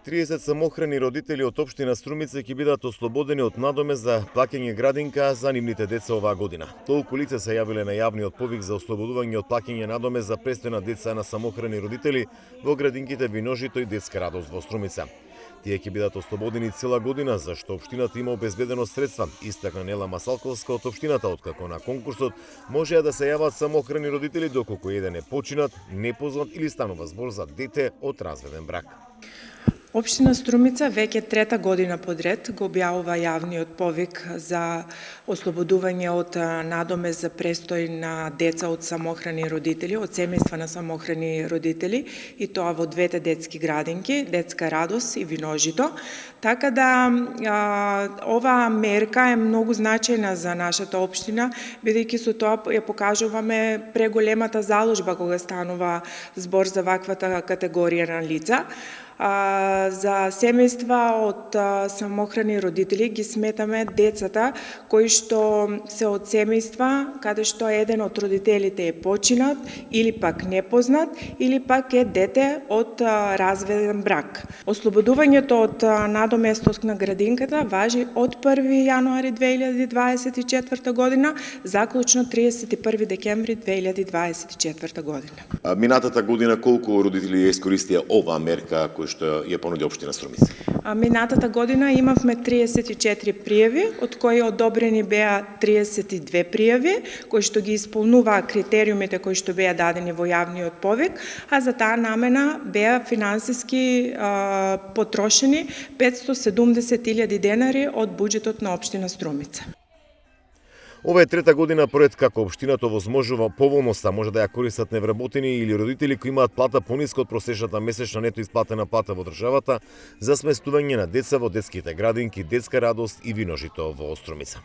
30 самохрани родители од општина Струмица ќе бидат ослободени од надомест за плаќање градинка за нивните деца оваа година. Толку лица се јавиле на јавниот повик за ослободување од плаќање надомест за престој на деца на самохрани родители во градинките Виножито и Детска радост во Струмица. Тие ќе бидат ослободени цела година, зашто општината има обезбедено средства, истакна Нела Масалковска од општината, откако на конкурсот можеа да се јават самохрани родители доколку еден е починат, непознат или станува збор за дете од разведен брак. Општина Струмица веќе трета година подред го објавува јавниот повик за ослободување од надомест за престој на деца од самохрани родители, од семејства на самохрани родители, и тоа во двете детски градинки, Детска радост и Виножито. Така да оваа мерка е многу значајна за нашата општина, бидејќи со тоа ја покажуваме преголемата заложба кога станува збор за ваквата категорија на лица. За семејства од самохрани родители ги сметаме децата кои што се од семејства каде што еден од родителите е починат или пак непознат или пак е дете од разведен брак. Ослободувањето од надоместот на градинката важи од 1 јануари 2024 година заклучно 31 декември 2024 година. Минатата година колку родители ја искористија оваа мерка кој што ја понуди општина Струмица? Минатата година имавме 34 пријави, од кои одобрени беа 32 пријави, кои што ги исполнуваа критериумите кои што беа дадени во јавниот повик, а за таа намена беа финансиски потрошени 570.000 денари од буџетот на општина Струмица. Ова е трета година поред како општината возможува поволноста може да ја користат невработени или родители кои имаат плата пониска од просечната месечна нето исплатена плата во државата за сместување на деца во детските градинки Детска радост и Виножито во Струмица.